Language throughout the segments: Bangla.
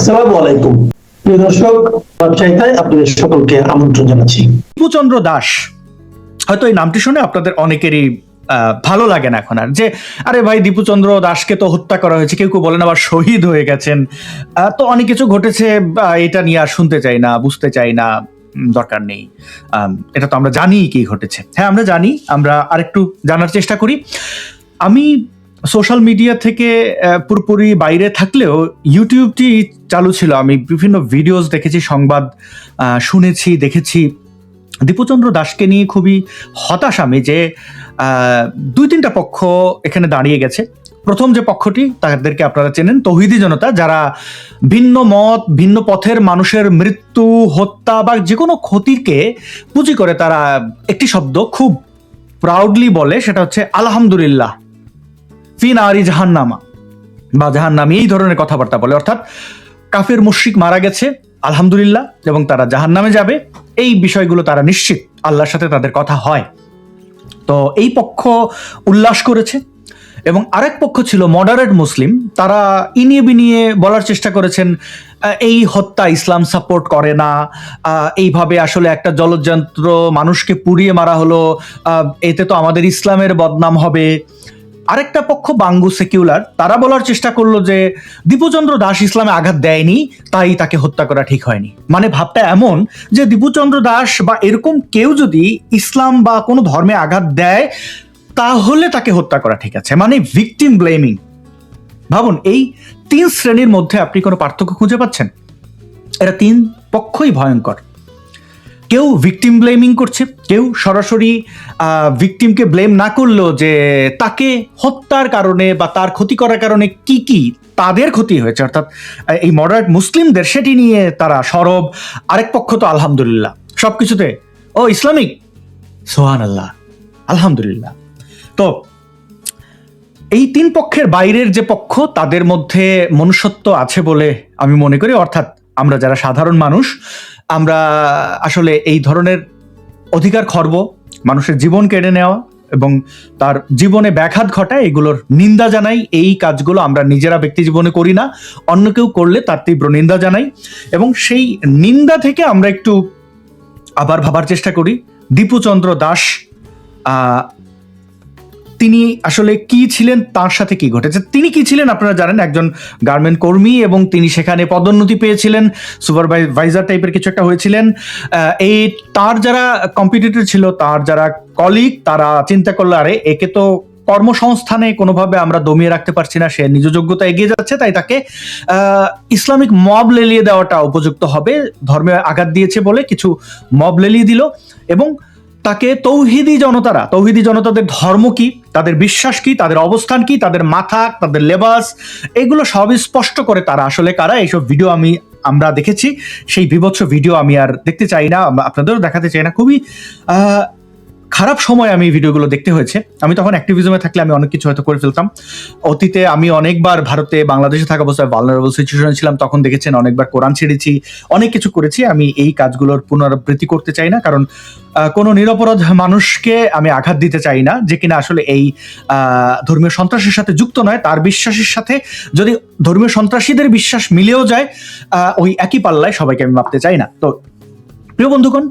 আসসালামু আলাইকুম প্রিয় দর্শক, চাইতায় আপনাদের সকলকে আমন্ত্রণ জানাচ্ছি। দীপুচন্দ্র দাস, হয়তো এই নামটি শুনে আপনাদের অনেকেরই ভালো লাগে না এখন আর, যে আরে ভাই দীপুচন্দ্র দাসকে তো হত্যা করা হয়েছে, কেউ কেউ বলেন আবার শহীদ হয়ে গেছেন, তো অনেক কিছু ঘটেছে, এটা নিয়ে আর শুনতে চাই না, বুঝতে চাই না, দরকার নেই। এটা তো আমরা জানি কি ঘটেছে। হ্যাঁ, আমরা জানি, আমরা আরেকটু জানার চেষ্টা করি। আমি সোশ্যাল মিডিয়া থেকে পুরোপুরি বাইরে থাকলেও ইউটিউবটি চালু ছিল, আমি বিভিন্ন ভিডিওস দেখেছি, সংবাদ শুনেছি, দেখেছি। দীপুচন্দ্র দাসকে নিয়ে খুবই হতাশ আমি যে দুই তিনটা পক্ষ এখানে দাঁড়িয়ে গেছে। প্রথম যে পক্ষটি, তাদেরকে আপনারা চেনেন, তৌহিদি জনতা, যারা ভিন্ন মত, ভিন্ন পথের মানুষের মৃত্যু, হত্যা বা যে কোনো ক্ষতিকে পুঁজি করে তারা একটি শব্দ খুব প্রাউডলি বলে, সেটা হচ্ছে আলহামদুলিল্লাহ ফি নারি জাহান্নামা বা জাহান্নামী, এই ধরনের কথাবার্তা বলে। অর্থাৎ কাফের মুশরিক মারা গেছে, আলহামদুলিল্লাহ, এবং তারা জাহান্নামে যাবে, এই বিষয়গুলো তারা নিশ্চিত, আল্লাহর সাথে তাদের কথা হয়। তো এই পক্ষ উল্লাস করেছে, এবং আরেক পক্ষ ছিল মডারেট মুসলিম, তারা ইনিয়ে বিনিয়ে বলার চেষ্টা করেছেন এই হত্যা ইসলাম সাপোর্ট করে না, এইভাবে আসলে একটা জলযন্ত্র মানুষকে পুড়িয়ে মারা হলো, এতে তো আমাদের ইসলামের বদনাম হবে। আরেকটা পক্ষ বাঙ্গু সেকুলার, তারা বলার চেষ্টা করলো যে দীপুচন্দ্র দাস ইসলামে আঘাত দেয়নি, তাই তাকে হত্যা করা ঠিক হয়নি। মানে ভাবটা এমন যে দীপুচন্দ্র দাস বা এরকম কেউ যদি ইসলাম বা কোনো ধর্মে আঘাত দেয় তাহলে তাকে হত্যা করা ঠিক আছে, মানে ভিকটিম ব্লেমিং। ভাবুন, এই তিন শ্রেণীর মধ্যে আপনি কোনো পার্থক্য খুঁজে পাচ্ছেন? এরা তিন পক্ষই ভয়ঙ্কর। কেউ ভিকটিম ব্লেমিং করছে, কেউ সরাসরি ভিকটিমকে ব্লেম না করলেও যে তাকে হত্যার কারণে বা তার ক্ষতি করার কারণে কি কি তাদের ক্ষতি হয়েছে, অর্থাৎ এই মডারেট মুসলিমদের, সেটি নিয়ে তারা সরব। আরেক পক্ষ তো আলহামদুলিল্লাহ, সবকিছুতে ও ইসলামিক, সোহান আল্লাহ, আলহামদুলিল্লাহ। তো এই তিন পক্ষের বাইরের যে পক্ষ, তাদের মধ্যে মনুষ্যত্ব আছে বলে আমি মনে করি। অর্থাৎ আমরা যারা সাধারণ মানুষ, আমরা আসলে এই ধরনের অধিকার খর্ব, মানুষের জীবন কেড়ে নেওয়া এবং তার জীবনে ব্যাঘাত ঘটায়, এগুলোর নিন্দা জানাই। এই কাজগুলো আমরা নিজেরা ব্যক্তি জীবনে করি না, অন্য কেউ করলে তার তীব্র নিন্দা জানাই, এবং সেই নিন্দা থেকে আমরা একটু আবার ভাবার চেষ্টা করি দীপুচন্দ্র দাস তিনি আসলে কি ছিলেন, তার সাথে কি ঘটেছে। তিনি কি ছিলেন আপনারা জানেন, একজন গার্মেন্ট কর্মী, এবং তিনি সেখানে পদোন্নতি পেয়েছিলেন, সুপারভাইজার টাইপের কিছু একটা হয়েছিলেন। এই তার যারা কম্পিটিটর ছিল, তার যারা কলিগ, তারা চিন্তা করলো আরে একে তো কর্মসংস্থানে কোনোভাবে আমরা দমিয়ে রাখতে পারছি না, সে নিজ যোগ্যতা এগিয়ে যাচ্ছে, তাই তাকে ইসলামিক মব লেলিয়ে দেওয়াটা উপযুক্ত হবে। ধর্মে আঘাত দিয়েছে বলে কিছু মব লেলিয়ে দিল, এবং তাকে তৌহিদি জনতাদের ধর্ম কি, তাদের বিশ্বাস কি, তাদের অবস্থান কি, তাদের মাথা, তাদের লেবাস, এগুলো সবই স্পষ্ট করে তারা আসলে কারা। এইসব ভিডিও আমরা দেখেছি, সেই বিভৎস ভিডিও আমি আর দেখতে চাই না, আপনাদেরও দেখাতে চাই না। খুবই খারাপ সময় আমি ভিডিওগুলো দেখতে হয়েছে। আমি তখন অ্যাক্টিভিজমে থাকলে আমি অনেক কিছু হয়তো করে ফেলতাম। অতীতে আমি অনেকবার ভারতে, বাংলাদেশে থাকা অবস্থায় ভালনারেবল সিচুয়েশন ছিলাম, তখন দেখেছেন অনেকবার কোরআন ছেড়েছি, অনেক কিছু করেছি। আমি এই কাজগুলোর পুনরাবৃত্তি করতে চাই না, কারণ কোনো নিরপরাধ মানুষকে আমি আঘাত দিতে চাই না, যে কিনা আসলে এই ধর্মীয় সন্ত্রাসের সাথে যুক্ত নয়। তার বিশ্বাসের সাথে যদি ধর্মীয় সন্ত্রাসীদের বিশ্বাস মিলেও যায়, ওই একই পাল্লায় সবাইকে আমি মাপতে চাই না। তো প্রিয় বন্ধুগণ,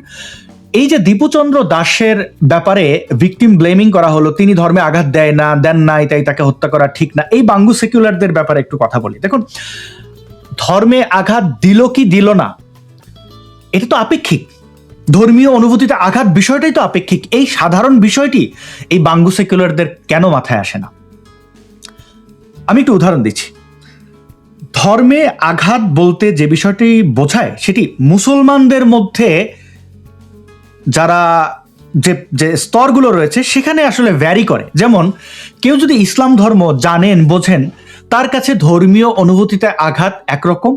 এই যে দীপুচন্দ্র দাসের ব্যাপারে ভিকটিম ব্লেমিং করা হলো, তিনি ধর্মে আঘাত দেন নাই, তাই তাকে হত্যা করা ঠিক না, এই বাঙ্গু সেকুলারদের ব্যাপারে একটু কথা বলি। দেখুন, ধর্মে আঘাত দিল কি দিল না, এটা তো আপেক্ষিক। ধর্মীয় অনুভূতিতে আঘাত বিষয়টাই তো আপেক্ষিক। এই সাধারণ বিষয়টি এই বাঙ্গু সেকুলারদের কেন মাথায় আসে না? আমি একটু উদাহরণ দিচ্ছি। ধর্মে আঘাত বলতে যে বিষয়টি বোঝায়, সেটি মুসলমানদের মধ্যে যারা যে স্তরগুলো রয়েছে সেখানে আসলে ভ্যারি করে। যেমন কেউ যদি ইসলাম ধর্ম জানেন, বোঝেন, তার কাছে ধর্মীয় অনুভূতিতে আঘাত একরকম।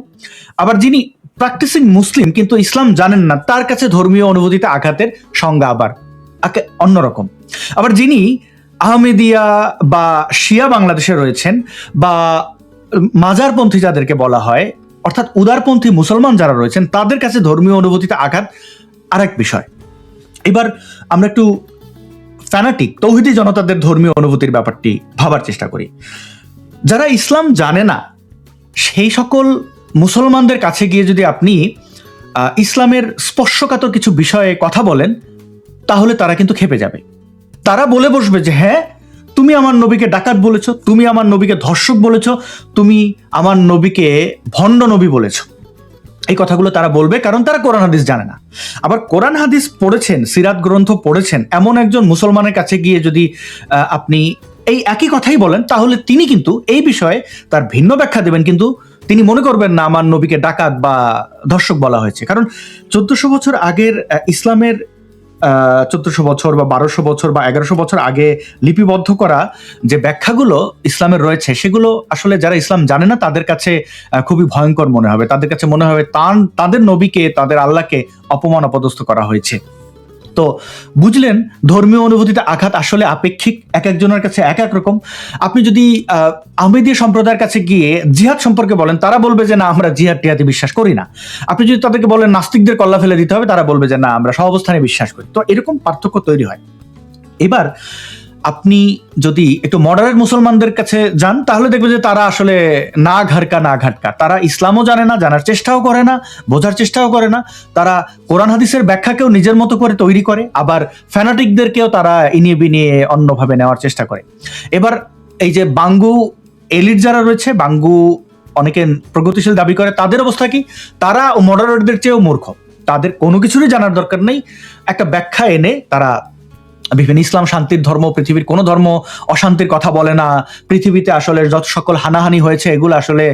আবার যিনি প্র্যাকটিসিং মুসলিম কিন্তু ইসলাম জানেন না, তার কাছে ধর্মীয় অনুভূতিতে আঘাতের সংজ্ঞা আবার অন্যরকম। আবার যিনি আহমেদিয়া বা শিয়া বাংলাদেশে রয়েছেন, বা মাজারপন্থী যাদেরকে বলা হয়, অর্থাৎ উদারপন্থী মুসলমান যারা রয়েছেন, তাদের কাছে ধর্মীয় অনুভূতিতে আঘাত আরেক বিষয়। এবার আমরা একটু ফ্যানাটিক তৌহিদি জনতাদের ধর্মীয় অনুভূতির ব্যাপারটি ভাবার চেষ্টা করি। যারা ইসলাম জানে না, সেই সকল মুসলমানদের কাছে গিয়ে যদি আপনি ইসলামের স্পর্শকাতর কিছু বিষয়ে কথা বলেন, তাহলে তারা কিন্তু খেপে যাবে। তারা বলে বসবে যে হ্যাঁ, তুমি আমার নবীকে ডাকাত বলেছো, তুমি আমার নবীকে ধর্ষক বলেছো, তুমি আমার নবীকে ভণ্ড নবী বলেছো। এই কথাগুলো তারা বলবে, কারণ তারা কোরআন হাদিস জানে না। আবার কোরআন হাদিস পড়েছেন, সিরাত গ্রন্থ পড়েছেন এমন একজন মুসলমানের কাছে গিয়ে যদি আপনি এই একই কথাই বলেন, তাহলে তিনি কিন্তু এই বিষয়ে তার ভিন্ন ব্যাখ্যা দেবেন, কিন্তু তিনি মনে করবেন না আমার নবীকে ডাকাত বা ধর্ষক বলা হয়েছে। কারণ 1400 বছর আগের ইসলামের 1400 বছর বা 1200 বছর বা 1100 বছর আগে লিপিবদ্ধ করা যে ব্যাখ্যাগুলো ইসলামের রয়েছে, সেগুলো আসলে যারা ইসলাম জানে না তাদের কাছে খুবই ভয়ঙ্কর মনে হবে। তাদের কাছে মনে হবে তাদের নবীকে, তাদের আল্লাহকে অপমান অপদস্থ করা হয়েছে। তো বুঝলেন, ধর্মীয় অনুভূতিতে আঘাত আসলে আপেক্ষিক, এক একজনের কাছে এক এক রকম। আপনি যদি আহমেদী সম্প্রদায়ের কাছে গিয়ে জিহাদ সম্পর্কে বলেন, তারা বলবে যে না, আমরা জিহাদ টিহাদে বিশ্বাস করি না। আপনি যদি তাদেরকে বলেন নাস্তিকদের কল্লা ফেলে দিতে হবে, তারা বলবে যে না, আমরা সহাবস্থানে বিশ্বাস করি। তো এরকম পার্থক্য তৈরি হয়। এবার আপনি যদি একটু মডারেট মুসলমানদের কাছে যান, তাহলে দেখবেন যে তারা আসলে না ঘাটকা, তারা ইসলামও জানে না, জানার চেষ্টাও করে না, বোঝার চেষ্টাও করে না। তারা কোরআন হাদিসের ব্যাখ্যাকেও নিজের মতো করে তৈরি করে, আবার ফ্যানাটিকদেরকেও তারা ইনিয়ে বিনিয়ে অন্যভাবে নেওয়ার চেষ্টা করে। এবার এই যে বাঙ্গু এলিট যারা রয়েছে, বাঙ্গু অনেকে প্রগতিশীল দাবি করে, তাদের অবস্থা কি? তারা মডারেটদের চেয়েও মূর্খ। তাদের কোনো কিছুরই জানার দরকার নেই, একটা ব্যাখ্যা এনে তারা বিভিন্ন ইসলাম শান্তির ধর্ম, পৃথিবীর কোনো ধর্ম অশান্তির কথা বলে না, পৃথিবীতে আসলে যত সকল হানাহানি হয়েছে এগুলো আসলে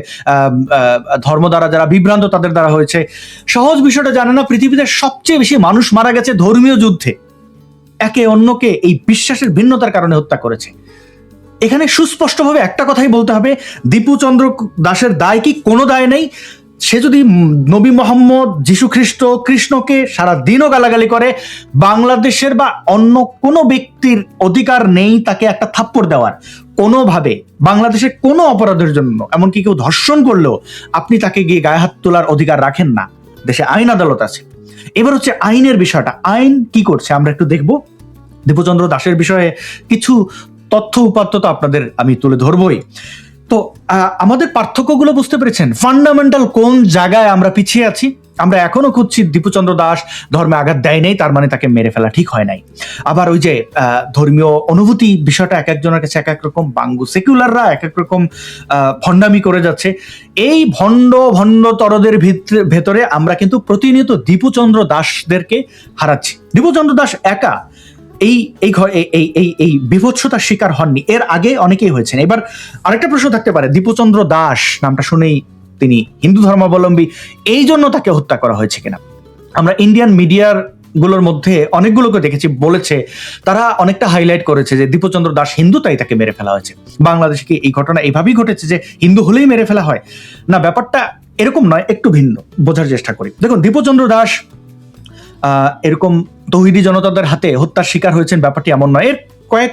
ধর্ম দ্বারা যারা বিভ্রান্ত তাদের দ্বারা হয়েছে। সহজ বিষয়টা জানে না, পৃথিবীতে সবচেয়ে বেশি মানুষ মারা গেছে ধর্মীয় যুদ্ধে, একে অন্যকে এই বিশ্বাসের ভিন্নতার কারণে হত্যা করেছে। এখানে সুস্পষ্টভাবে একটা কথাই বলতে হবে, দীপু চন্দ্র দাসের দায় কি? কোনো দায় নেই। সে যদি নবী মোহাম্মদ, যীশু খ্রিস্ট, কৃষ্ণকে সারা দিনও গালাগালি করে, বাংলাদেশের বা অন্য কোনো ব্যক্তির অধিকার নেই তাকে একটা থাপ্পড় দেওয়ার। কোনোভাবে বাংলাদেশের কোনো অপরাধের জন্য, এমনকি কেউ ধর্ষণ করলেও আপনি তাকে গিয়ে গায়ে হাত তোলার অধিকার রাখেন না। দেশে আইন আদালত আছে। এবার হচ্ছে আইনের বিষয়টা, আইন কি করছে আমরা একটু দেখব। দীপুচন্দ্র দাসের বিষয়ে কিছু তথ্য উপাত্ত তো আপনাদের আমি তুলে ধরবই। তো আমাদের পার্থক্যগুলো বুঝতে পেরেছেন? ফান্ডামেন্টাল কোন জায়গায় আমরা পিছিয়ে আছি? আমরা এখনো খুঁজছি দীপুচন্দ্র দাস ধর্মে আঘাত দেয় নাই, তার মানে তাকে মেরে ফেলা ঠিক হয় নাই। আবার ওই যে ধর্মীয় অনুভূতি বিষয়টা এক একজনের কাছে এক এক রকম, বাঙ্গু সেকুলাররা এক এক রকম ভণ্ডামি করে যাচ্ছে। এই ভণ্ডতরদের ভেতরে আমরা কিন্তু প্রতিনিয়ত দীপুচন্দ্র দাসদেরকে হারাচ্ছি। দীপুচন্দ্র দাস একা এই বিভৎসতার শিকার হননি, এর আগে অনেকেই হয়েছেন। এবার আরেকটা প্রশ্ন থাকতে পারে, দীপুচন্দ্র দাস নামটা শুনেই তিনি হিন্দু ধর্মাবলম্বী, এই জন্য তাকে হত্যা করা হয়েছে কিনা? আমরা ইন্ডিয়ান মিডিয়ার গুলোর মধ্যে অনেকগুলোকে দেখেছি, বলেছে তারা অনেকটা হাইলাইট করেছে যে দীপুচন্দ্র দাস হিন্দু, তাই তাকে মেরে ফেলা হয়েছে। বাংলাদেশে কি এই ঘটনা এইভাবেই ঘটেছে যে হিন্দু হলেই মেরে ফেলা হয়? না, ব্যাপারটা এরকম নয়, একটু ভিন্ন। বোঝার চেষ্টা করি। দেখুন, দীপুচন্দ্র দাস এরকম তৌহিদি জনতাদের হাতে হত্যার শিকার হয়েছেন ব্যাপারটি এমন নয়। এর কয়েক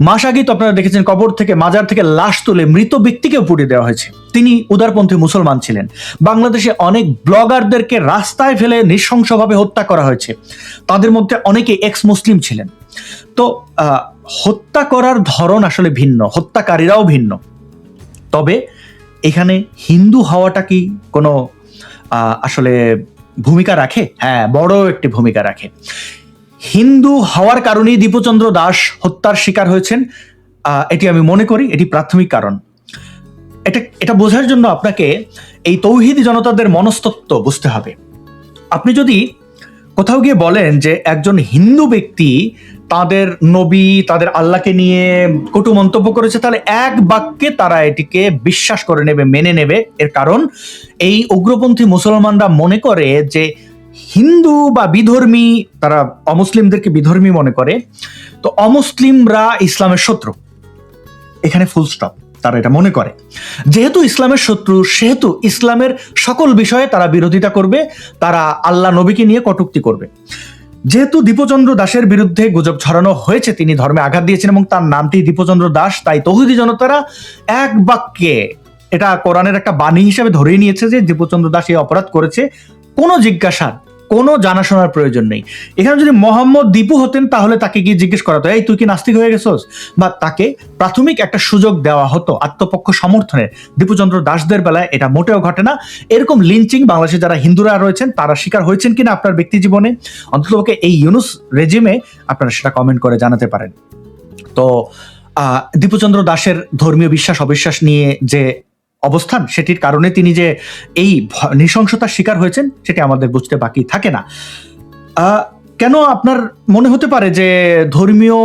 মাস আগেই তো আপনারা দেখেছেন কবর থেকে, মাজার থেকে লাশ তুলে মৃত ব্যক্তিকে পুড়িয়ে দেওয়া হয়েছে। তিনি উদারপন্থী মুসলমান ছিলেন। বাংলাদেশে অনেক ব্লগারদেরকে রাস্তায় ফেলে নৃশংসভাবে হত্যা করা হয়েছে, তাদের মধ্যে অনেকে এক্স মুসলিম ছিলেন। তো হত্যা করার ধরন আসলে ভিন্ন, হত্যাকারীরাও ভিন্ন। তবে এখানে হিন্দু হওয়াটা কি কোনো আসলে ভূমিকা রাখে? হ্যাঁ, বড় একটি ভূমিকা রাখে। হিন্দু হওয়ার কারণেই দীপুচন্দ্র দাস হত্যার শিকার হয়েছেন, এটি আমি মনে করি এটি প্রাথমিক কারণ। এটা বোঝার জন্য আপনাকে এই তৌহিদি জনতাদের মনস্তত্ত্ব বুঝতে হবে। আপনি যদি কোথাও গিয়ে বলেন যে একজন হিন্দু ব্যক্তি তাদের নবী, তাদের আল্লাহকে নিয়ে কটু মন্তব্য করেছে, তাহলে এক বাক্যে তারা এটিকে বিশ্বাস করে নেবে, মেনে নেবে। এর কারণ এই উগ্রপন্থী মুসলমানরা মনে করে যে হিন্দু বা বিধর্মী, তারা অমুসলিমদেরকে বিধর্মী মনে করে, তো অমুসলিমরা ইসলামের শত্রু। এখানে ফুল স্টপ। তারা এটা মনে করে যেহেতু ইসলামের শত্রু, সেহেতু ইসলামের সকল বিষয়ে তারা বিরোধিতা করবে, তারা আল্লাহ নবীকে নিয়ে কটূক্তি করবে। যেহেতু দীপুচন্দ্র দাসের বিরুদ্ধে গুজব ছড়ানো হয়েছে তিনি ধর্মে আঘাত দিয়েছেন এবং তার নামটি দীপুচন্দ্র দাস, তাই তৌহিদি জনতারা এক বাক্যে এটা কোরআনের একটা বাণী হিসেবে ধরেই নিয়েছে যে দীপুচন্দ্র দাস এই অপরাধ করেছে। কোনো জিজ্ঞাসার কোনো জানাশোনার প্রয়োজন নেই। এখানে যদি মোহাম্মদ দীপু হতেন তাহলে তাকে গিয়ে জিজ্ঞেস করা হতো, এই তুই কি নাস্তিক হয়ে গেছোস, বা তাকে প্রাথমিক একটা সুযোগ দেওয়া হতো আত্মপক্ষ সমর্থনের। দীপুচন্দ্র দাসদের বেলায় এটা মোটেও ঘটে না। এরকম লিঞ্চিং বাংলাদেশে যারা হিন্দুরা রয়েছেন তারা শিকার হয়েছেন কিনা আপনার ব্যক্তি জীবনে, অন্ততপক্ষে এই ইউনুস রেজিমে আপনারা সেটা কমেন্ট করে জানাতে পারেন। তো দীপুচন্দ্র দাসের ধর্মীয় বিশ্বাস অবিশ্বাস নিয়ে যে অবস্থান, সেটির কারণে তিনি যে এই নৃশংসতার শিকার হয়েছেন সেটি আমাদের বুঝতে বাকি থাকে না। কেন আপনার মনে হতে পারে যে ধর্মীয়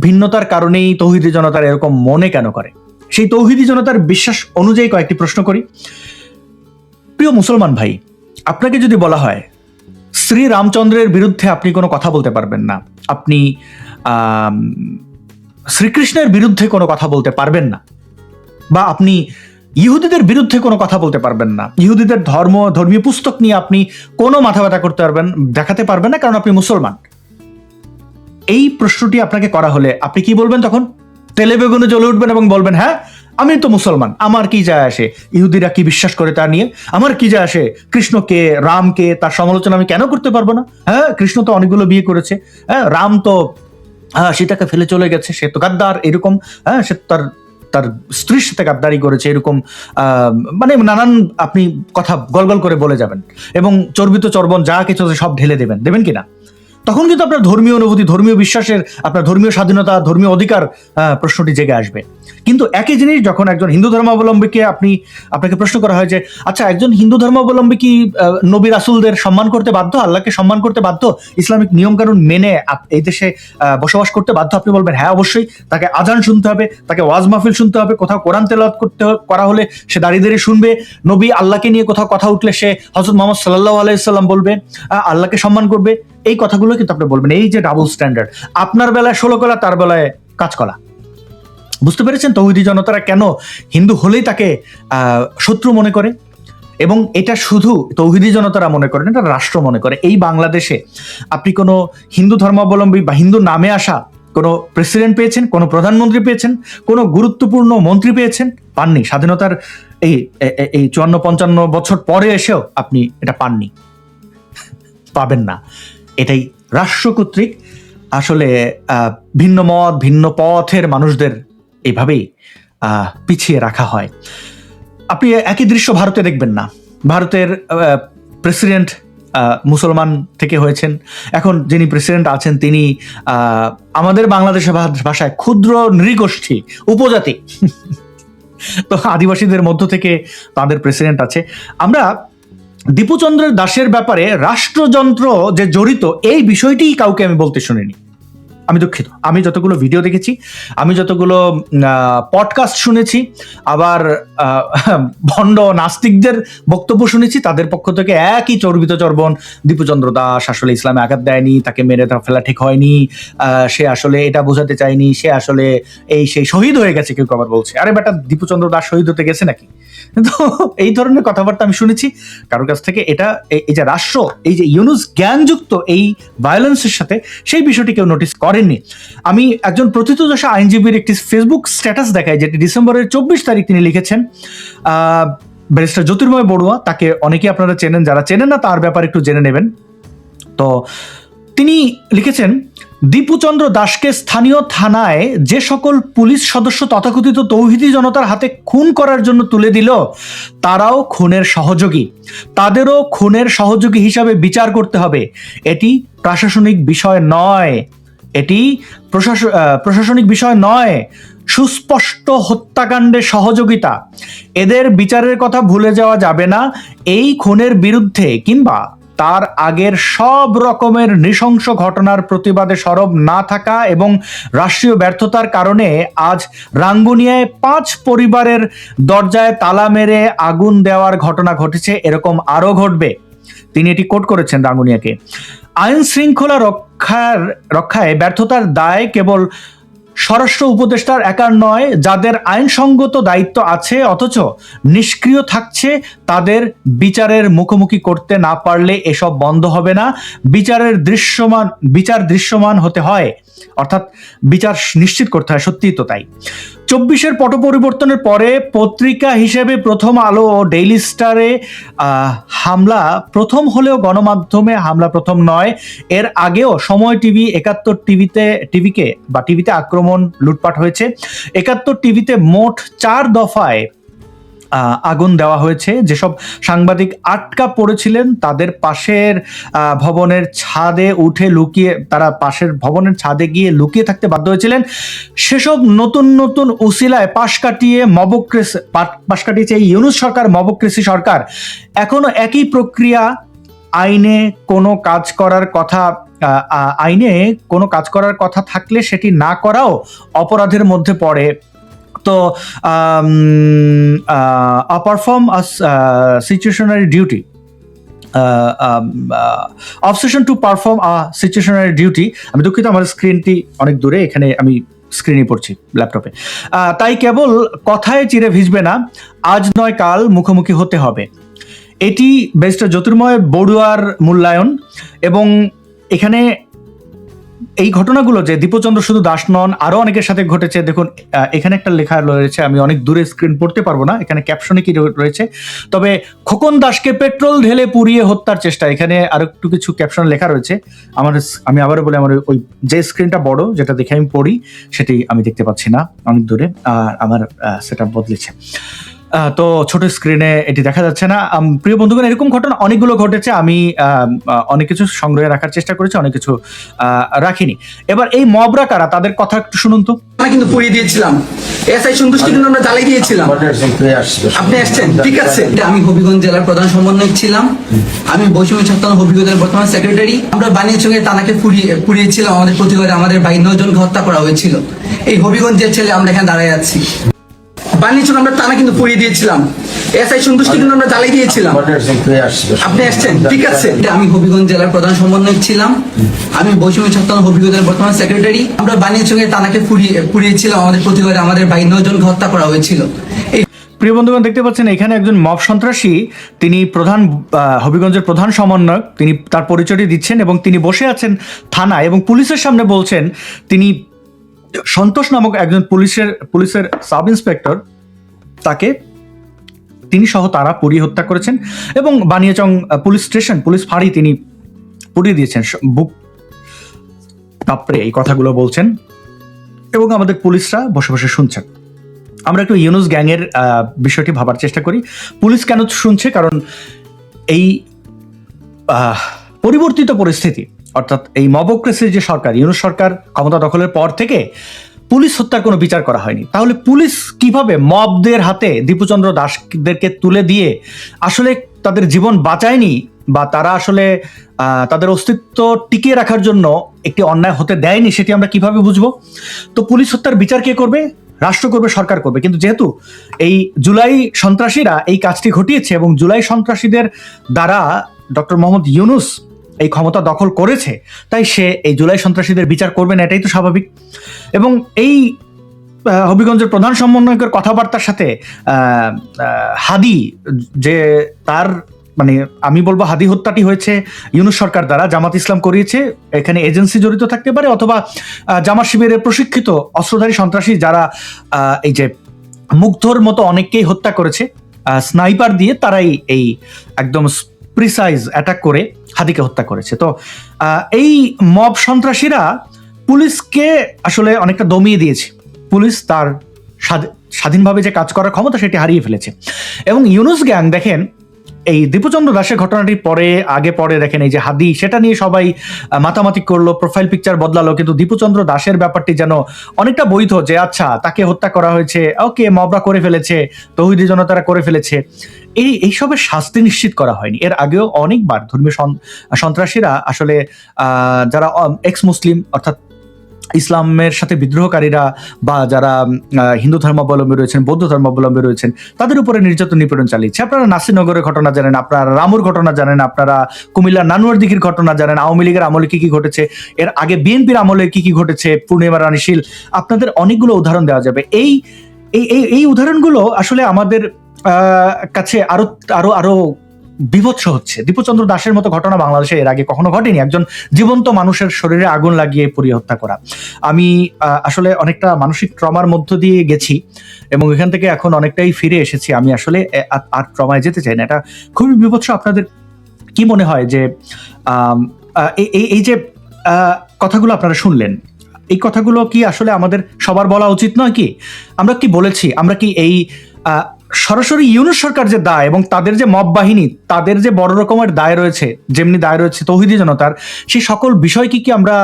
ভিন্নতার কারণেই তৌহিদি জনতার এরকম মনে কেন করে? সেই তৌহিদি জনতার বিশ্বাস অনুযায়ী কয়েকটি প্রশ্ন করি। প্রিয় মুসলমান ভাই, আপনাকে যদি বলা হয় শ্রী রামচন্দ্রের বিরুদ্ধে আপনি কোনো কথা বলতে পারবেন না, আপনি শ্রীকৃষ্ণের বিরুদ্ধে কোনো কথা বলতে পারবেন না, বা আপনি ইহুদিদের বিরুদ্ধে কোনো কথা বলতে পারবেন না, ইহুদিদের ধর্মীয় পুস্তক নিয়ে আপনি কোনো মাথা ব্যথা দেখাতে পারবেন না, কারণ আপনি মুসলমান। এই প্রশ্নটি আপনাকে করা হলে আপনি কি বলবেন? তখন তেলে বেগুনে জ্বলে উঠবেন এবং বলবেন, হ্যাঁ আমি তো মুসলমান, আমার কি যায় আসে ইহুদিরা কি বিশ্বাস করে তা নিয়ে, আমার কি যায় আসে কৃষ্ণকে রামকে তার সমালোচনা আমি কেন করতে পারবো না? হ্যাঁ, কৃষ্ণ তো অনেকগুলো বিয়ে করেছে, হ্যাঁ রাম তো সীতাকে ফেলে চলে গেছে, সে তো গাদ্দার, এরকম, হ্যাঁ সে তার স্ত্রীর সাথে গাদ্দারি করেছে, এরকম মানে নানান আপনি কথা গলগল করে বলে যাবেন এবং চর্বিত চর্বণ যা কিছু সব ঢেলে দেবেন কিনা? তখন কিন্তু আপনার ধর্মীয় অনুভূতি, ধর্মীয় বিশ্বাসের, আপনার ধর্মীয় স্বাধীনতা, ধর্মীয় অধিকার প্রশ্নটি জেগে আসবে। কিন্তু একই জিনিস যখন একজন হিন্দু ধর্মাবলম্বীকে আপনাকে প্রশ্ন করা হয় যে আচ্ছা, একজন হিন্দু ধর্মাবলম্বী কি নবী রাসূলদের সম্মান করতে বাধ্য, আল্লাহকে সম্মান করতে বাধ্য, ইসলামিক নিয়মকানুন মেনে এই দেশে বসবাস করতে বাধ্য? আপনি বলবেন হ্যাঁ অবশ্যই, তাকে আজান শুনতে হবে, তাকে ওয়াজ মাহফিল শুনতে হবে, কোথাও কোরআন তেলাওয়াত করা হলে সে দাঁড়িয়ে দাঁড়িয়ে শুনবে, নবী আল্লাহকে নিয়ে কোথাও কথা উঠলে সে হযরত মুহাম্মদ সাল্লাল্লাহু আলাইহি সাল্লাম বলবে, আল্লাহকে সম্মান করবে। এই কথাগুলো কিন্তু আপনি বলবেন। এই যে ডাবল স্ট্যান্ডার্ড, আপনার বেলায় 16 কলা, তার বেলায় কাঁচকলা। বুঝতে পেরেছেন তৌহিদি জনতারা কেন হিন্দু হলেই তাকে শত্রু মনে করে? এবং এটা শুধু তৌহিদি জনতারা মনে করেন, এটা রাষ্ট্র মনে করে। এই বাংলাদেশে আপনি কোনো হিন্দু ধর্মাবলম্বী বা হিন্দু নামে আসা কোনো প্রেসিডেন্ট পেয়েছেন, কোনো প্রধানমন্ত্রী পেয়েছেন, কোনো গুরুত্বপূর্ণ মন্ত্রী পেয়েছেন? পাননি। স্বাধীনতার এই 54-55 বছর পরে এসেও আপনি এটা পাননি, পাবেন না। এটাই রাষ্ট্র কর্তৃক আসলে ভিন্ন মত, ভিন্ন পথের মানুষদের এইভাবেই পিছিয়ে রাখা হয়। আপনি একই দৃশ্য ভারতে দেখবেন না। ভারতের প্রেসিডেন্ট মুসলমান থেকে হয়েছেন, এখন যিনি প্রেসিডেন্ট আছেন তিনি আমাদের বাংলাদেশের ভাষায় ক্ষুদ্র নৃগোষ্ঠী, উপজাতি তো আদিবাসীদের মধ্য থেকে তাদের প্রেসিডেন্ট আছে। আমরা দীপুচন্দ্র দাসের ব্যাপারে রাষ্ট্রযন্ত্র যে জড়িত এই বিষয়টি কাউকে আমি বলতে শুনিনি। আমি দুঃখিত। আমি যতগুলো ভিডিও দেখেছি, আমি যতগুলো পডকাস্ট শুনেছি, আবার ভণ্ড নাস্তিকদের বক্তব্য শুনেছি, তাদের পক্ষ থেকে একই চর্বিত চর্বণ, দীপুচন্দ্র দাস আসলে ইসলামে আঘাত দেয়নি, তাকে মেরে ফেলা ঠিক হয়নি, সে আসলে এটা বোঝাতে চায়নি, সে আসলে সেই শহীদ হয়ে গেছে। কেউ আবার বলছে আরে বেটা দীপুচন্দ্র দাস শহীদ হতে গেছে নাকি? তো এই ধরনের কথাবার্তা আমি শুনেছি কারোর কাছ থেকে। এটা এই যে রাষ্ট্র, এই যে ইউনুস জ্ঞানযুক্ত এই ভায়োলেন্সের সাথে, সেই বিষয়টি কেউ নোটিস করেননি। আমি একজন প্রথিতযশা আইনজীবীর একটি ফেসবুক স্ট্যাটাস দেখাই, যেটি ডিসেম্বরের 24 তারিখ তিনি লিখেছেন। ব্যারিস্টার জ্যোতির্ময় বড়ুয়া, তাকে অনেকেই আপনারা চেনেন, যারা চেনেন না তার ব্যাপারে একটু জেনে নেবেন। তো তিনি লিখেছেন, দীপুচন্দ্র দাসকে স্থানীয় থানায় যে সকল পুলিশ সদস্য তথাকথিত তৌহিদি জনতার হাতে খুন করার জন্য তুলে দিল, তারাও খুনের সহযোগী, তাদেরও খুনের সহযোগী হিসাবে বিচার করতে হবে। এটি প্রশাসনিক বিষয় নয়, এটি প্রশাসনিক বিষয় নয়, সুস্পষ্ট হত্যাকাণ্ডে সহযোগিতা। এদের বিচারের কথা ভুলে যাওয়া যাবে না। এই খুনের বিরুদ্ধে কিংবা তার আগের সব রকমের নৃশংস ঘটনার প্রতিবাদে সরব না থাকা এবং রাষ্ট্রীয় ব্যর্থতার কারণে আজ রাঙ্গুনিয়ায় 5 পরিবারের দরজায় তালা মেরে আগুন দেওয়ার ঘটনা ঘটেছে, এরকম আরো ঘটবে। তিনি এটি কোট করেছেন রাঙ্গুনিয়াকে। আইন শৃঙ্খলা রক্ষায় ব্যর্থতার দায় কেবল স্বরাষ্ট্র উপদেষ্টার একার নয়, যাদের আইনসঙ্গত দায়িত্ব আছে অথচ নিষ্ক্রিয় থাকছে, তাদের বিচারের মুখোমুখি করতে না পারলে এসব বন্ধ হবে না। বিচার দৃশ্যমান হতে হয়, অর্থাৎ বিচার নিশ্চিত করতে হয়। সত্যিই তো তাই। 24-এর পট পরিবর্তনের পরে পত্রিকা হিসেবে প্রথম আলো ও ডেইলি স্টারে হামলা প্রথম হলেও গণমাধ্যমে হামলা প্রথম নয়। এর আগেও সময় টিভি, 71 টিভিতে আক্রমণ, লুটপাট হয়েছে। 71 টিভিতে মোট 4 দফায় আগুন দেওয়া হয়েছে। যেসব সাংবাদিক আটকা পড়েছিলেন তাদের পাশের ভবনের ছাদে উঠে তারা পাশের ভবনের ছাদে গিয়ে লুকিয়ে থাকতে বাধ্য হয়েছিলেন। সেসব নতুন নতুন উসিলায় পাশ কাটিয়েছে এই ইউনূস সরকার, মবক্রেসি সরকার। এখনো একই প্রক্রিয়া। আইনে কোনো কাজ করার কথা থাকলে সেটি না করাও অপরাধের মধ্যে পড়ে। তো perform situationary duty, obsession to perform situationary duty. আমি দুঃখিত, আমার স্ক্রিনটি অনেক দূরে, এখানে আমি স্ক্রিনে পড়ছি ল্যাপটপে। তাই কেবল কথায় চিরে ভিজবে না, আজ নয় কাল মুখোমুখি হতে হবে। এটি ব্যারিস্টার জ্যোতির্ময় বড়ুয়ার মূল্যায়ন। এবং এখানে এই ঘটনাগুলো যে দীপুচন্দ্র শুধু দাস নন, আরো অনেকের সাথে ঘটেছে। দেখুন এখানে একটা লেখা রয়েছে, আমি অনেক দূরে স্ক্রিন পড়তে পারবো না, এখানে ক্যাপশনে কি রয়েছে, তবে খোকন দাসকে পেট্রোল ঢেলে পুড়িয়ে হত্যার চেষ্টা। এখানে আরো একটু কিছু ক্যাপশন লেখা রয়েছে। আমি আবারও বলি, আমার ওই যে স্ক্রিনটা বড়, যেটা দেখে আমি পড়ি, সেটি আমি দেখতে পাচ্ছি না, অনেক দূরে, আর আমার সেটআপ বদলেছে, তো ছোট স্ক্রিনে এটি দেখা যাচ্ছে না। প্রিয় বন্ধুগণ, এরকম ঘটনা অনেকগুলো ঘটেছে। আমি অনেক কিছু সংগ্রহে রাখার চেষ্টা করেছি, অনেক কিছু রাখিনি। এবার এই মবরা কারা, তাদের কথা একটু শুনুন তো। আমরা কিন্তু পুড়িয়ে দিয়েছিলাম, এসআই সন্তুষ্টি কিন্তু আমরা জ্বালিয়ে দিয়েছিলাম। আপনি আসছেন, ঠিক আছে। আমি হবিগঞ্জ জেলার প্রধান সমন্বয়ক ছিলাম, আমি বৈষম্য ছাত্র হবিগঞ্জের বর্তমান সেক্রেটারি। আমরা বানিয়াচংয়ে তানাকে পুড়িয়েছিলাম, আমাদের প্রতিবাদে আমাদের ভাই 9 জনকে হত্যা করা হয়েছিল। এই হবিগঞ্জের ছেলে আমরা এখানে দাঁড়ায় আছি। বানিয়াচং আমরা তানা কিন্তু পুড়িয়ে দিয়েছিলাম, এসআই সন্তুষ্টি কিন্তু আমরা জ্বালিয়ে দিয়েছিলাম। আপনি আসছেন, ঠিক আছে। আমি হবিগঞ্জ জেলার প্রধান সমন্বয়ক ছিলাম, আমি বৈষম্য ছাত্র হবিগঞ্জের বর্তমান সেক্রেটারি। আমরা বানিয়াচংয়ে তানাকে পুড়িয়েছিলাম, আমাদের প্রতিবাদে আমাদের ভাই 9 জনকে হত্যা করা হয়েছিল। প্রিয় বন্ধুগণ, দেখতে পাচ্ছেন এখানে একজন মব সন্ত্রাসী, তিনি হবিগঞ্জের প্রধান সমন্বয়ক, তিনি তার পরিচয়টি দিচ্ছেন এবং তিনি বসে আছেন থানায় এবং পুলিশের সামনে বলছেন তিনি সন্তোষ নামক একজন পুলিশের সাব ইন্সপেক্টর, তিনি সহ তারা পুড়িয়ে হত্যা করেছেন এবং বানিয়াচং পুলিশ ফাঁড়ি তিনি পুড়িয়ে দিয়েছেন। বুক তাপরে এই কথাগুলো বলছেন এবং আমাদের পুলিশরা বসে বসে শুনছেন। আমরা একটু ইউনূস গ্যাংয়ের বিষয়টি ভাবার চেষ্টা করি। পুলিশ কেন শুনছে? কারণ এই পরিবর্তিত পরিস্থিতি, অর্থাৎ এই মবক্রেসির যে সরকার, ইউনূস সরকার ক্ষমতা দখলের পর থেকে পুলিশ হত্যার কোনো বিচার করা হয়নি। তাহলে পুলিশ কিভাবে মবদের হাতে দীপুচন্দ্র দাসদেরকে তুলে দিয়ে আসলে তাদের জীবন বাঁচায়নি, বা তারা আসলে তাদের অস্তিত্ব টিকিয়ে রাখার জন্য একটি অন্যায় হতে দেয়নি, সেটি আমরা কিভাবে বুঝবো? তো পুলিশ হত্যার বিচার কে করবে? রাষ্ট্র করবে, সরকার করবে। কিন্তু যেহেতু এই জুলাই সন্ত্রাসীরা এই কাজটি ঘটিয়েছে এবং জুলাই সন্ত্রাসীদের দ্বারা ডক্টর মোহাম্মদ ইউনূস এই ক্ষমতা দখল করেছে, তাই সে এই জুলাই সন্ত্রাসীদের বিচার করবে না, এটাই তো স্বাভাবিক। এবং এই হবিগঞ্জের প্রধান সমন্বয়কের কথাবার্তার সাথে হাদি, যে তার আমি বলবো হাদি হত্যাটি হয়েছে ইউনূস সরকার দ্বারা, জামাত ইসলাম করিয়েছে। এখানে এজেন্সি জড়িত থাকতে পারে, অথবা জামাত শিবিরের প্রশিক্ষিত অস্ত্রধারী সন্ত্রাসী যারা এই যে মুগ্ধর মতো অনেককেই হত্যা করেছে স্নাইপার দিয়ে, তারাই এই একদম প্রিসাইজ অ্যাটাক করে হাদিকে হত্যা করেছে। তো এই মব সন্ত্রাসীরা পুলিশকে আসলে অনেকটা দমিয়ে দিয়েছে। পুলিশ তার স্বাধীনভাবে যে কাজ করার ক্ষমতা সেটি হারিয়ে ফেলেছে। এবং ইউনূস গ্যাং, দেখেন এই দীপুচন্দ্র দাসের ঘটনাটি পরে দেখেন এই যে হাদি, সেটা নিয়ে সবাই মাতামাতি করলো, প্রোফাইল পিকচার বদলালো, কিন্তু দীপুচন্দ্র দাসের ব্যাপারটি যেন অনেকটা বৈধ, যে আচ্ছা তাকে হত্যা করা হয়েছে, ওকে মবরা করে ফেলেছে, তৌহিদি জনতারা করে ফেলেছে, এইসবের শাস্তি নিশ্চিত করা হয়নি। এর আগেও অনেকবার ধর্মীয় সন্ত্রাসীরা আসলে যারা এক্স মুসলিম, অর্থাৎ ইসলামের সাথে বিদ্রোহকারীরা বা যারা হিন্দু ধর্মাবলম্বী রয়েছেন, বৌদ্ধ ধর্মাবলম্বী রয়েছেন, তাদের উপরে নির্যাতন নিপীড়ন চালিয়েছে। আপনারা নাসিরনগরের ঘটনা জানেন, আপনারা রামুর ঘটনা জানেন, আপনারা কুমিল্লার নানুয়ারদিঘির ঘটনা জানেন, আওয়ামী লীগের আমলে কি কি ঘটেছে, এর আগে বিএনপির আমলে কি কি ঘটেছে, পূর্ণিমা রানী শীল, আপনাদের অনেকগুলো উদাহরণ দেওয়া যাবে। এই উদাহরণগুলো আসলে আমাদের কাছে আরো বিভৎস হচ্ছে। দীপুচন্দ্র দাশের মতো ঘটনা বাংলাদেশে এর আগে কখনো ঘটেনি, একজন জীবন্ত মানুষের শরীরে আগুন লাগিয়ে পুড়িয়ে হত্যা করা। আমি আসলে অনেকটা মানসিক ট্রমার মধ্য দিয়ে গেছি এবং এখান থেকে এখন অনেকটাই ফিরে এসেছি। আমি আসলে আর ট্রমায় যেতে চাই না। এটা খুবই বিভৎস। আপনাদের কি মনে হয় যে এই যে কথাগুলো আপনারা শুনলেন, এই কথাগুলো কি আসলে আমাদের সবার বলা উচিত নয়? কি আমরা কি বলেছি, আমরা কি এই সরাসরি ইউনূস সরকার যে দায় এবং তাদের যে মব বাহিনী, তাদের যে বড় রকমের দায় রয়েছে, যেমনি দায় রয়েছে তৌহিদি জনতার, সেই সকল বিষয় কি আমরা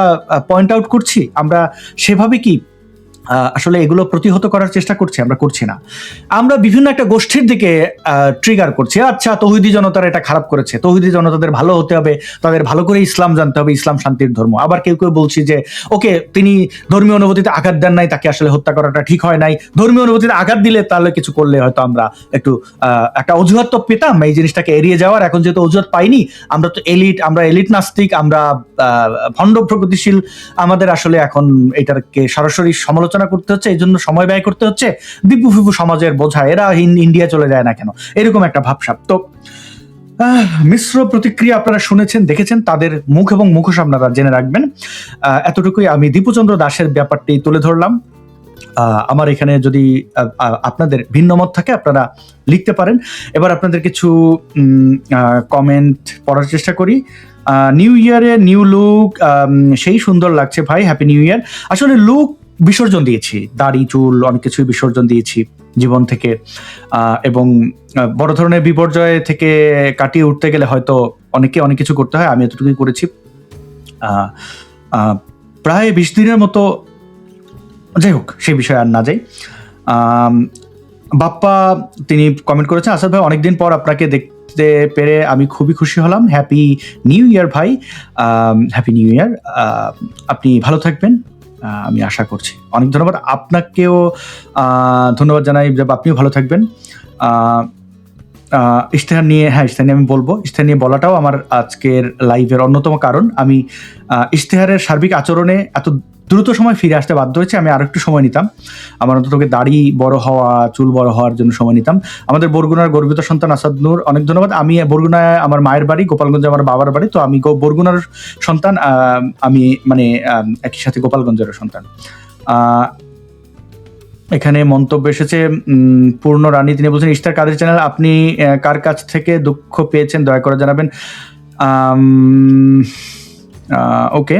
পয়েন্ট আউট করছি? আমরা সেভাবে কি আসলে এগুলো প্রতিহত করার চেষ্টা করছি? আমরা করছি না। আমরা বিভিন্ন একটা গোষ্ঠীর দিকে ট্রিগার করছি। আচ্ছা, তৌহিদি জনতারা এটা খারাপ করেছে, তৌহিদি জনতাদের ভালো হতে হবে, তাদের ভালো করে ইসলাম জানতে হবে, ইসলাম শান্তির ধর্ম। আবার কেউ কেউ বলছি যে ওকে, তিনি ধর্মীয় অনুভূতিতে আঘাত দেন নাই, তাকে আসলে হত্যা করাটা ঠিক হয় নাই। ধর্মীয় অনুভূতিতে আঘাত দিলে তাহলে কিছু করলে হয়তো আমরা একটু একটা অজুহাত তো পেতাম এই জিনিসটাকে এড়িয়ে যাওয়ার। এখন যেহেতু অজুহাত পাইনি, আমরা তো আমরা এলিট নাস্তিক, আমরা ভণ্ড প্রগতিশীল, আমাদের আসলে এখন এটাকে সরাসরি সমালোচনা করতে হচ্ছে, এই জন্য সময় ব্যয় করতে হচ্ছে। দীপু ফিপু সমাজের বোঝা, এরা ইন্ডিয়া চলে যায় না কেন, এরকম একটা ভাবসাব। তো মিশ্র প্রতিক্রিয়া আপনারা শুনেছেন, দেখেছেন, তাদের মুখ এবং মুখোশ আপনারা জেনে রাখবেন। এতটুকুই আমি দীপুচন্দ্র দাশের ব্যাপারটি তুলে ধরলাম। আমার এখানে যদি আপনাদের ভিন্ন মত থাকে আপনারা লিখতে পারেন। এবার আপনাদের কিছু কমেন্ট পড়ার চেষ্টা করি। নিউ ইয়ারে নিউ লুক, সেই সুন্দর লাগছে ভাই, হ্যাপি নিউ ইয়ার। আসলে লুক বিসর্জন দিয়েছি, দাড়ি চুল অনেক কিছুই বিসর্জন দিয়েছি জীবন থেকে, এবং বড় ধরনের বিপর্যয় থেকে কাটিয়ে উঠতে গেলে হয়তো অনেকে অনেক কিছু করতে হয়। আমি এতটুকুই করেছি। প্রায় 20 দিনের মতো, যাই হোক সেই বিষয়ে আর না যাই। বাপ্পা তিনি কমেন্ট করেছেন, আসাদ ভাই অনেকদিন পর আপনাকে দেখতে পেরে আমি খুবই খুশি হলাম, হ্যাপি নিউ ইয়ার ভাই। হ্যাপি নিউ ইয়ার, আপনি ভালো থাকবেন আমি আশা করছি। অনেক ধন্যবাদ আপনাকেও, ধন্যবাদ জানাই যে আপনিও ভালো থাকবেন। ইশতেহার নিয়ে, ইশতেহার নিয়ে আমি বলবো। ইশতেহার নিয়ে বলাটাও আমার আজকের লাইভের অন্যতম কারণ। আমি ইশতেহারের সার্বিক আচরণে এত দ্রুত সময় ফিরে আসতে বাধ্য হয়েছে। আমি আর একটু সময় নিতাম, আমার অন্তত দাড়ি বড় হওয়া, চুল বড় হওয়ার জন্য সময় নিতাম। আমাদের বরগুনার গর্বিত সন্তান আসাদ নূর, অনেক ধন্যবাদ। আমি বরগুনায়, আমার মায়ের বাড়ি, গোপালগঞ্জে আমার বাবার বাড়ি, তো আমি বরগুনার সন্তান, আমি মানে একই সাথে গোপালগঞ্জের সন্তান। এখানে মন্তব্য এসেছে পূর্ণ রানী, তিনি বলছেন ইশতার কাদের চ্যানেল, আপনি কার কাছ থেকে দুঃখ পেয়েছেন দয়া করে জানাবেন। ওকে,